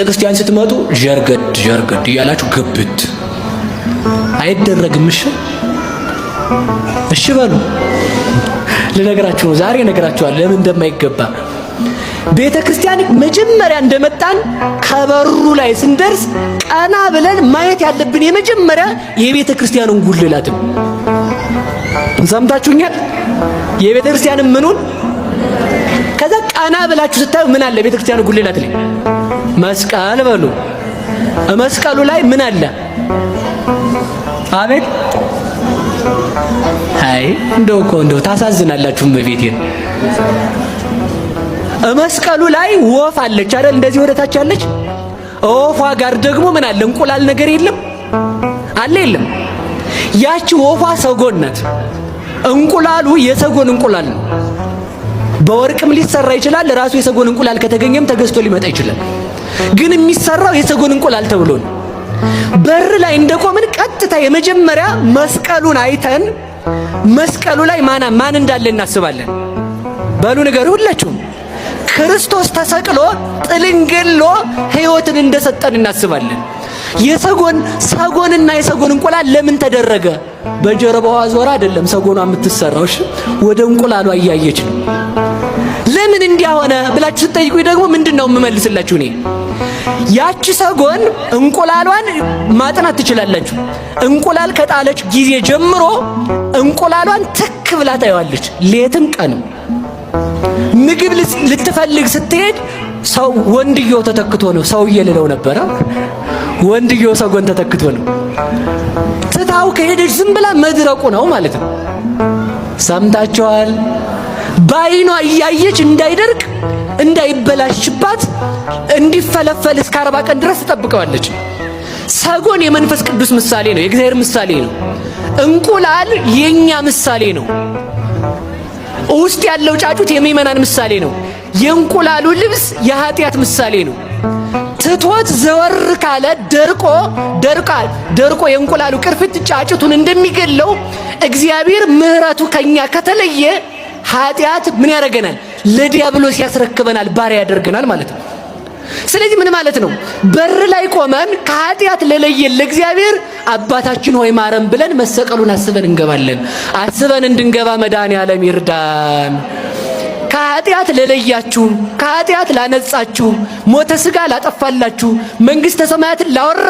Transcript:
ክርስቲያን ስትመጡ ጀርገድ እያላችሁ ግብት አይደረግም። እሺ በሉ። ልነግራችሁ ነው ዛሬ እነግራችኋለሁ ለምን እንደማይገባ። ቤተ ክርስቲያን መጀመሪያ እንደመጣን ከበሩ ላይ ስንደርስ ቀና ብለን ማየት ያለብን የመጀመሪያ የቤተ ክርስቲያኑን ጉልላትን ሰምታችሁኛል? የቤተ ክርስቲያንን ምኑን? ከዛ ቀና ብላችሁ ስታዩ ምን አለ ቤተ ክርስቲያኑ ጉልላት ላይ? መስቀል በሉ። መስቀሉ ላይ ምን አለ? አቤት! አይ እንደው ታሳዝናላችሁ። በቤቴን መስቀሉ ላይ ወፍ አለች አይደል? እንደዚህ ወደ ታች አለች። ወፏ ጋር ደግሞ ምን አለ? እንቁላል ነገር የለም አለ? የለም። ያቺ ወፏ ሰጎን ናት። እንቁላሉ የሰጎን እንቁላል ነው። በወርቅም ሊሰራ ይችላል። ራሱ የሰጎን እንቁላል ከተገኘም ተገዝቶ ሊመጣ ይችላል። ግን የሚሰራው የሰጎን እንቁላል ተብሎ ነው። በር ላይ እንደቆምን ቀጥታ የመጀመሪያ መስቀሉን አይተን መስቀሉ ላይ ማን እንዳለ እናስባለን። በሉ ንገሩ ሁላችሁም። ክርስቶስ ተሰቅሎ ጥልን ገሎ ሕይወትን እንደሰጠን እናስባለን። ሰጎንና የሰጎን እንቁላል ለምን ተደረገ? በጀርባዋ ዞራ አይደለም ሰጎኗ የምትሰራው። እሺ ወደ እንቁላሏ እያየች ነው። ለምን እንዲያሆነ ብላችሁ ስትጠይቁኝ ደግሞ ምንድነው የምመልስላችሁ? እኔ ያቺ ሰጎን እንቁላሏን ማጥናት ትችላላችሁ። እንቁላል ከጣለች ጊዜ ጀምሮ እንቁላሏን ትክ ብላ ታየዋለች፣ ሌትም ቀንም። ምግብ ልትፈልግ ስትሄድ ሰው ወንድየው ተተክቶ ነው። ሰውዬ ልለው ነበረ። ወንድየው ሰጎን ተተክቶ ነው። ትታው ከሄደች ዝም ብላ መድረቁ ነው ማለት ነው። ሰምታችኋል? ባይኗ እያየች እንዳይደርቅ እንዳይበላሽባት እንዲፈለፈል እስከ 40 ቀን ድረስ ትጠብቀዋለች። ሰጎን የመንፈስ ቅዱስ ምሳሌ ነው፣ የእግዚአብሔር ምሳሌ ነው። እንቁላል የኛ ምሳሌ ነው። ውስጥ ያለው ጫጩት የሚመናን ምሳሌ ነው። የእንቁላሉ ልብስ የኃጢአት ምሳሌ ነው። ትቶት ዘወር ካለ ደርቆ የእንቁላሉ ቅርፊት ጫጩቱን እንደሚገለው እግዚአብሔር ምሕረቱ ከኛ ከተለየ ኃጢአት ምን ያደርገናል? ለዲያብሎስ ያስረክበናል፣ ባሪያ ያደርገናል ማለት ነው። ስለዚህ ምን ማለት ነው? በር ላይ ቆመን ከኃጢአት ለለየን ለእግዚአብሔር አባታችን ሆይ ማረን ብለን መሰቀሉን አስበን እንገባለን። አስበን እንድንገባ መድኃኔዓለም ይርዳን። ከኃጢአት ለለያችሁ፣ ከኃጢአት ላነጻችሁ፣ ሞተ ሥጋ ላጠፋላችሁ፣ መንግሥተ ሰማያትን ላወራ